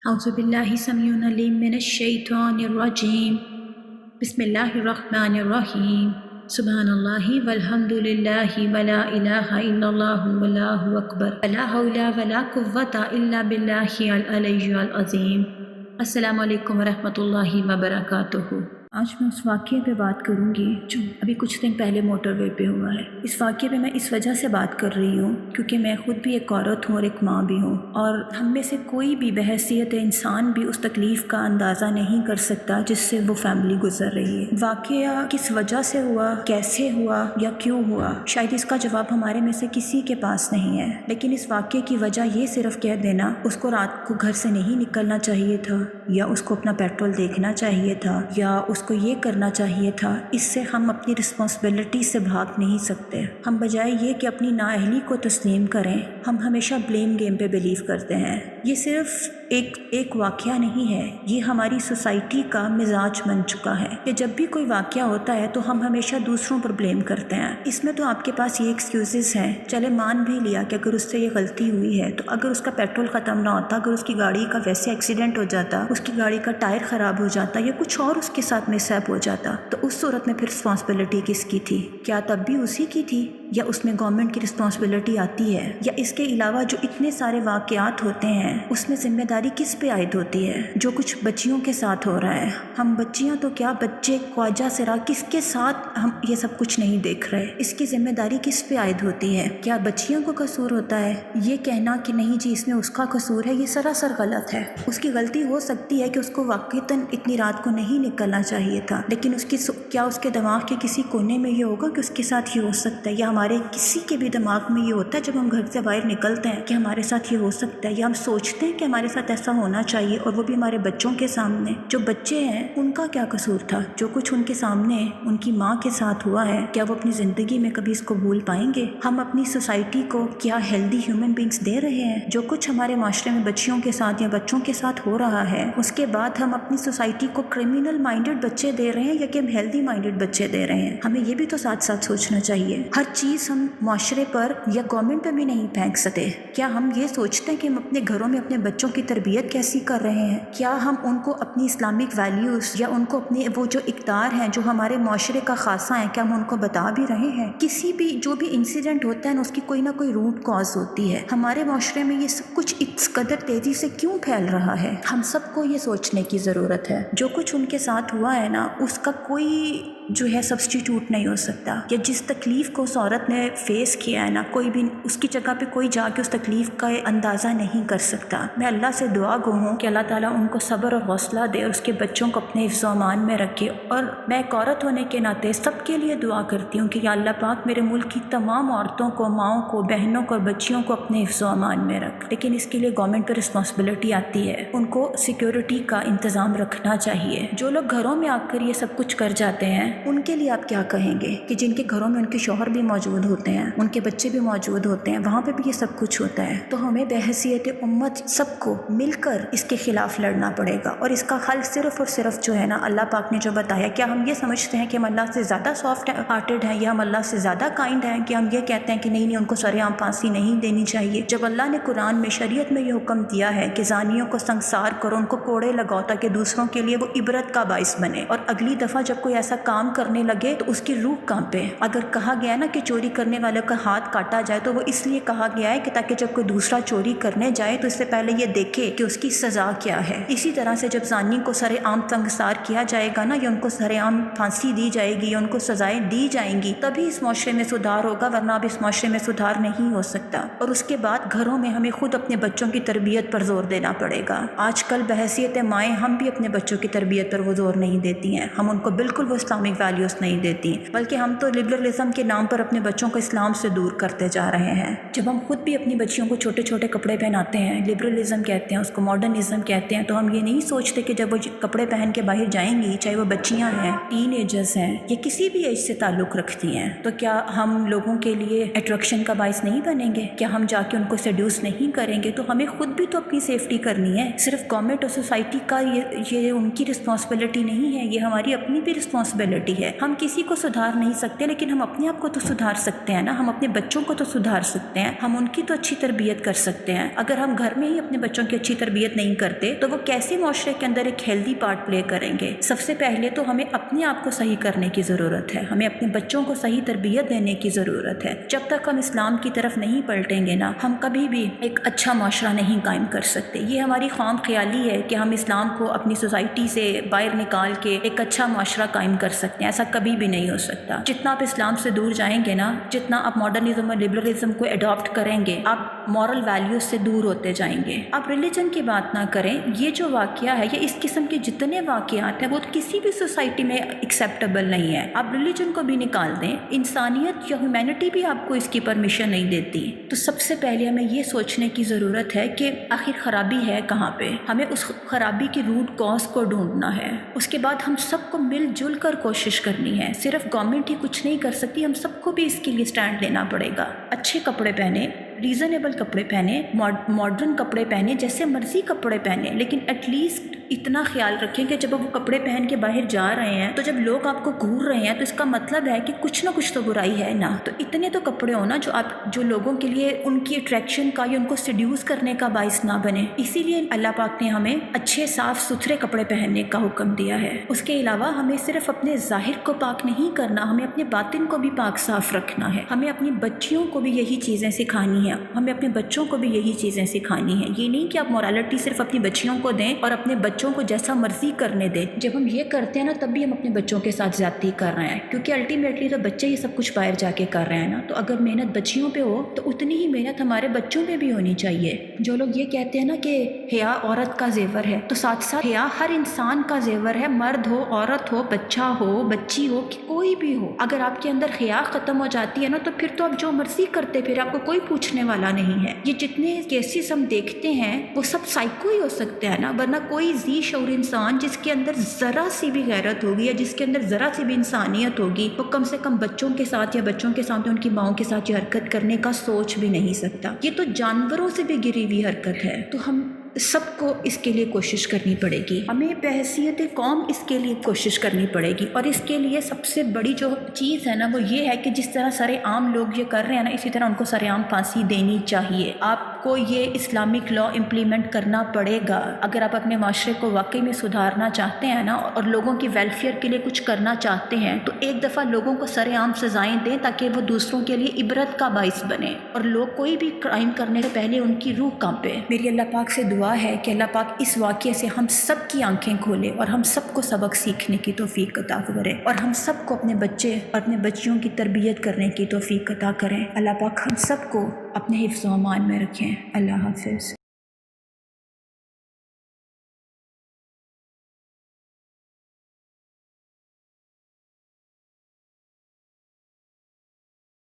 اعوذ باللہ السمیع العلیم من الشیطان الرجیم بسم اللہ الرحمن الرحیم سبحان اللہ والحمد للہ ولا الہ الا اللہ واللہ اکبر لا حول ولا قوة الا باللہ العلی العظیم۔ السلام علیکم ورحمۃ اللہ وبرکاتہ۔ آج میں اس واقعے پہ بات کروں گی جو ابھی کچھ دن پہلے موٹر وے پہ ہوا ہے۔ اس واقعے پہ میں اس وجہ سے بات کر رہی ہوں کیونکہ میں خود بھی ایک عورت ہوں اور ایک ماں بھی ہوں، اور ہم میں سے کوئی بھی بحیثیت انسان بھی اس تکلیف کا اندازہ نہیں کر سکتا جس سے وہ فیملی گزر رہی ہے۔ واقعہ کس وجہ سے ہوا، کیسے ہوا یا کیوں ہوا، شاید اس کا جواب ہمارے میں سے کسی کے پاس نہیں ہے، لیکن اس واقعے کی وجہ یہ صرف کہہ دینا اس کو رات کو گھر سے نہیں نکلنا چاہیے تھا، یا اس کو اپنا پیٹرول دیکھنا چاہیے تھا، یا اس کو یہ کرنا چاہیے تھا، اس سے ہم اپنی رسپانسبلٹی سے بھاگ نہیں سکتے۔ ہم بجائے یہ کہ اپنی نااہلی کو تسلیم کریں، ہم ہمیشہ بلیم گیم پہ بلیو کرتے ہیں۔ یہ صرف ایک واقعہ نہیں ہے، یہ ہماری سوسائٹی کا مزاج بن چکا ہے کہ جب بھی کوئی واقعہ ہوتا ہے تو ہم ہمیشہ دوسروں پر بلیم کرتے ہیں۔ اس میں تو آپ کے پاس یہ ایکسکیوزز ہیں، چلے مان بھی لیا کہ اگر اس سے یہ غلطی ہوئی ہے تو اگر اس کا پیٹرول ختم نہ ہوتا، اگر اس کی گاڑی کا ویسے ایکسیڈنٹ ہو جاتا، اس کی گاڑی کا ٹائر خراب ہو جاتا یا کچھ اور اس کے ساتھ مس ہیپ ہو جاتا، تو اس صورت میں پھر رسپانسبلٹی کس کی تھی؟ کیا تب بھی اسی کی تھی، یا اس میں گورنمنٹ کی رسپانسبلٹی آتی ہے؟ یا اس کے علاوہ جو اتنے سارے واقعات ہوتے ہیں اس میں ذمہ داری کس پہ عائد ہوتی ہے؟ جو کچھ بچیوں کے ساتھ ہو رہا ہے، ہم بچیاں تو کیا، بچے خواجہ سرا کس کے ساتھ ہم یہ سب کچھ نہیں دیکھ رہے، اس کی ذمہ داری کس پہ عائد ہوتی ہے؟ کیا بچیوں کو قصور ہوتا ہے؟ یہ کہنا کہ نہیں جی اس میں اس کا قصور ہے، یہ سراسر غلط ہے۔ اس کی غلطی ہو سکتی ہے کہ اس کو واقعتاً اتنی رات کو نہیں نکلنا چاہیے تھا، لیکن کیا اس کے دماغ کے کسی کونے میں یہ ہوگا کہ اس کے ساتھ یہ ہو سکتا ہے، یا ہمارے کسی کے بھی دماغ میں یہ ہوتا ہے جب ہم گھر سے باہر نکلتے ہیں کہ ہمارے ساتھ یہ ہو سکتا ہے، یا ہم سوچتے ہیں کہ ہمارے ساتھ ایسا ہونا چاہیے، اور وہ بھی ہمارے بچوں کے سامنے؟ جو بچے ہیں ان کا کیا قصور تھا؟ جو کچھ ان کے سامنے ان کی ماں کے ساتھ ہوا ہے، کیا وہ اپنی زندگی میں کبھی اس کو بھول پائیں گے؟ ہم اپنی سوسائٹی کو کیا ہیلدی ہیومن بینگز دے رہے ہیں؟ جو کچھ ہمارے معاشرے میں بچیوں کے ساتھ یا بچوں کے ساتھ ہو رہا ہے، اس کے بعد ہم اپنی سوسائٹی کو کرمینل مائنڈڈ بچے دے رہے ہیں یا کہ ہم ہیلدی مائنڈڈ بچے دے رہے ہیں؟ ہمیں یہ بھی تو ساتھ ساتھ سوچنا چاہیے۔ ہر چیز ہم معاشرے پر یا گورنمنٹ پہ بھی نہیں پھینک سکتے۔ کیا ہم یہ سوچتے ہیں کہ ہم اپنے گھروں میں اپنے بچوں کی تربیت کیسی کر رہے ہیں؟ کیا ہم ان کو اپنی اسلامک ویلیوز یا ان کو اپنے وہ جو اقدار ہیں جو ہمارے معاشرے کا خاصہ ہیں، کیا ہم ان کو بتا بھی رہے ہیں؟ کسی بھی جو بھی انسیڈنٹ ہوتا ہے نا، اس کی کوئی نہ کوئی روٹ کاز ہوتی ہے۔ ہمارے معاشرے میں یہ سب کچھ اس قدر تیزی سے کیوں پھیل رہا ہے؟ ہم سب کو یہ سوچنے کی ضرورت ہے۔ جو کچھ ان کے ساتھ ہوا ہے نا، اس کا کوئی جو ہے سبسٹیٹیوٹ نہیں ہو سکتا، یا جس تکلیف کو اس عورت نے فیس کیا ہے نا، کوئی بھی اس کی جگہ پہ کوئی جا کے اس تکلیف کا اندازہ نہیں کر سکتا۔ میں اللہ سے دعا گو ہوں کہ اللہ تعالیٰ ان کو صبر اور حوصلہ دے اور اس کے بچوں کو اپنے حفظ و امان میں رکھے، اور میں ایک عورت ہونے کے ناطے سب کے لیے دعا کرتی ہوں کہ یا اللہ پاک میرے ملک کی تمام عورتوں کو، ماؤں کو، بہنوں کو اور بچیوں کو اپنے حفظ و امان میں رکھ۔ لیکن اس کے لیے گورنمنٹ پہ رسپانسبلٹی آتی ہے، ان کو سیکیورٹی کا انتظام رکھنا چاہیے۔ جو لوگ گھروں میں آ کر یہ سب کچھ کر جاتے ہیں، ان کے لیے آپ کیا کہیں گے کہ جن کے گھروں میں ان کے شوہر بھی موجود ہوتے ہیں، ان کے بچے بھی موجود ہوتے ہیں، وہاں پہ بھی یہ سب کچھ ہوتا ہے؟ تو ہمیں بحیثیت امت سب کو مل کر اس کے خلاف لڑنا پڑے گا، اور اس کا حل صرف اور صرف جو ہے نا اللہ پاک نے جو بتایا۔ کیا ہم یہ سمجھتے ہیں کہ ہم اللہ سے زیادہ سافٹ ہارٹیڈ ہیں، یا ہم اللہ سے زیادہ کائنڈ ہیں کہ ہم یہ کہتے ہیں کہ نہیں ان کو سر عام پھانسی نہیں دینی چاہیے؟ جب اللہ نے قرآن میں، شریعت میں یہ حکم دیا ہے کہ زانیوں کو سنگسار کرو، ان کو کوڑے لگاؤ تاکہ دوسروں کے لیے وہ عبرت کا باعث بنے، اور اگلی دفعہ جب کوئی ایسا کام کرنے لگے تو اس کی روح کانپے۔ اگر کہا گیا ہے نا کہ چوری کرنے والے کا ہاتھ کاٹا جائے، تو وہ اس لیے کہا گیا ہے کہ تاکہ جب کوئی دوسرا چوری کرنے جائے تو اس سے پہلے یہ دیکھے کہ اس کی سزا کیا ہے۔ اسی طرح سے جب زانی کو سر عام سنگسار کیا جائے گا نا، یا ان کو سر عام پھانسی دی جائے گی، یا ان کو سزائیں دی جائیں گی، تبھی اس معاشرے میں سدھار ہوگا، ورنہ اب اس معاشرے میں سدھار نہیں ہو سکتا۔ اور اس کے بعد گھروں میں ہمیں خود اپنے بچوں کی تربیت پر زور دینا پڑے گا۔ آج کل بحیثیت مائیں ہم بھی اپنے بچوں کی تربیت پر وہ زور نہیں دیتی ہیں، ہم ان کو بالکل وہ اسلامک ویلیوز نہیں دیتی، بلکہ ہم تو لبرلزم کے نام پر اپنے بچوں کو اسلام سے دور کرتے جا رہے ہیں۔ جب ہم خود بھی اپنی بچیوں کو چھوٹے چھوٹے کپڑے پہناتے ہیں، لبرلزم کہتے ہیں اس کو، ماڈرنزم کہتے ہیں، تو ہم یہ نہیں سوچتے کہ جب وہ کپڑے پہن کے باہر جائیں گی، چاہے وہ بچیاں ہیں، ٹین ایجرز ہیں، یا کسی بھی ایج سے تعلق رکھتی ہیں، تو کیا ہم لوگوں کے لیے اٹریکشن کا باعث نہیں بنیں گے؟ کیا ہم جا کے ان کو سیڈیوس نہیں کریں گے؟ تو ہمیں خود بھی تو اپنی سیفٹی کرنی ہے۔ صرف گورنمنٹ اور سوسائٹی کا یہ ان کی رسپانسبلٹی نہیں ہے، یہ ہماری اپنی بھی رسپانسبلٹی ہے۔ ہم کسی کو سدھار نہیں سکتے، لیکن ہم اپنے آپ کو تو سدھار سکتے ہیں نا, ہم اپنے بچوں کو تو سدھار سکتے ہیں, ہم ان کی تو اچھی تربیت کر سکتے ہیں. اگر ہم گھر میں ہی اپنے بچوں کی اچھی تربیت نہیں کرتے تو وہ کیسے معاشرے کے اندر ایک ہیلدی پارٹ پلے کریں گے؟ سب سے پہلے تو ہمیں اپنے آپ کو صحیح کرنے کی ضرورت ہے, ہمیں اپنے بچوں کو صحیح تربیت دینے کی ضرورت ہے. جب تک ہم اسلام کی طرف نہیں پلٹیں گے نا, ہم کبھی بھی ایک اچھا معاشرہ نہیں قائم کر سکتے. یہ ہماری خام خیالی ہے کہ ہم اسلام کو اپنی سوسائٹی سے باہر نکال کے ایک اچھا معاشرہ قائم کر سکتے ہیں. ایسا کبھی بھی نہیں ہو سکتا. جتنا آپ اسلام سے دور جائیں گے نا, جتنا آپ ماڈرنزم اور لبرلزم کو اڈاپٹ کریں گے, آپ مورل ویلیوز سے دور ہوتے جائیں گے. آپ ریلیجن کی بات نہ کریں, یہ جو واقعہ ہے, یہ اس قسم کے جتنے واقعات ہیں وہ کسی بھی سوسائٹی میں ایکسیپٹیبل نہیں ہے. آپ ریلیجن کو بھی نکال دیں, انسانیت یا ہیومینٹی بھی آپ کو اس کی پرمیشن نہیں دیتی. تو سب سے پہلے ہمیں یہ سوچنے کی ضرورت ہے کہ آخر خرابی ہے کہاں پہ. ہمیں اس خرابی کی روٹ کاز کو ڈھونڈنا ہے. اس کے بعد ہم سب کو مل جل کر کوشش کرنی ہے. صرف گورنمنٹ ہی کچھ نہیں کر سکتی, ہم سب کو بھی اس کے لیے سٹینڈ لینا پڑے گا. اچھے کپڑے پہنے, ریزنیبل کپڑے پہنے, ماڈرن کپڑے پہنے, جیسے مرضی کپڑے پہنے, لیکن ایٹ لیسٹ اتنا خیال رکھیں کہ جب وہ کپڑے پہن کے باہر جا رہے ہیں تو جب لوگ آپ کو گھور رہے ہیں تو اس کا مطلب ہے کہ کچھ نہ کچھ تو برائی ہے نا. تو اتنے تو کپڑے ہونا جو لوگوں کے لیے ان کی اٹریکشن کا یا ان کو سیڈیوس کرنے کا باعث نہ بنے. اسی لیے اللہ پاک نے ہمیں اچھے صاف ستھرے کپڑے پہننے کا حکم دیا ہے. اس کے علاوہ ہمیں صرف اپنے ظاہر کو پاک نہیں کرنا, ہمیں اپنے باطن کو بھی پاک صاف رکھنا ہے. ہمیں اپنی بچیوں کو بھی یہی چیزیں سکھانی ہیں, ہمیں اپنے بچوں کو بھی یہی چیزیں سکھانی ہیں. یہ نہیں کہ آپ مورالٹی صرف اپنی بچیوں کو دیں اور اپنے بچوں کو جیسا مرضی کرنے دیں. جب ہم یہ کرتے ہیں نا, تب بھی ہم اپنے بچوں کے ساتھ زیادتی کر رہے ہیں, کیونکہ الٹیمیٹلی تو بچے یہ سب کچھ باہر جا کے کر رہے ہیں نا. تو اگر محنت بچیوں پہ ہو تو اتنی ہی محنت ہمارے بچوں پہ بھی ہونی چاہیے. جو لوگ یہ کہتے ہیں نا کہ حیا عورت کا زیور ہے, تو ساتھ ساتھ حیا ہر انسان کا زیور ہے. مرد ہو, عورت ہو, بچہ ہو, بچی ہو, کوئی بھی ہو, اگر آپ کے اندر حیا ختم ہو جاتی ہے نا, تو پھر تو آپ جو مرضی کرتے, پھر آپ کو کوئی پوچھنے والا نہیں ہے. یہ جتنے کیسز ہم دیکھتے ہیں وہ سب سائیکو ہی ہو سکتے ہیں نا, ورنہ کوئی ذی شعور انسان جس کے اندر ذرا سی بھی غیرت ہوگی یا جس کے اندر ذرا سی بھی انسانیت ہوگی, وہ کم سے کم بچوں کے ساتھ یا بچوں کے سامنے ان کی ماؤں کے ساتھ یہ حرکت کرنے کا سوچ بھی نہیں سکتا. یہ تو جانوروں سے بھی گری ہوئی حرکت ہے. تو ہم سب کو اس کے لیے کوشش کرنی پڑے گی, ہمیں بحیثیت قوم اس کے لیے کوشش کرنی پڑے گی. اور اس کے لیے سب سے بڑی جو چیز ہے نا, وہ یہ ہے کہ جس طرح سر عام لوگ یہ کر رہے ہیں نا, اسی طرح ان کو سر عام پھانسی دینی چاہیے. آپ کو یہ اسلامک لا امپلیمنٹ کرنا پڑے گا. اگر آپ اپنے معاشرے کو واقعی میں سدھارنا چاہتے ہیں نا, اور لوگوں کی ویلفیئر کے لیے کچھ کرنا چاہتے ہیں, تو ایک دفعہ لوگوں کو سر عام سزائیں دیں تاکہ وہ دوسروں کے لیے عبرت کا باعث بنے, اور لوگ کوئی بھی کرائم کرنے سے پہلے ان کی روح کانپے. میری اللہ پاک سے دعا ہے کہ اللہ پاک اس واقعے سے ہم سب کی آنکھیں کھولے اور ہم سب کو سبق سیکھنے کی توفیق عطا کرے, اور ہم سب کو اپنے بچے اور اپنے بچیوں کی تربیت کرنے کی توفیق عطا کریں. اللہ پاک ہم سب کو اپنے حفظ و امان میں رکھیں. اللہ حافظ.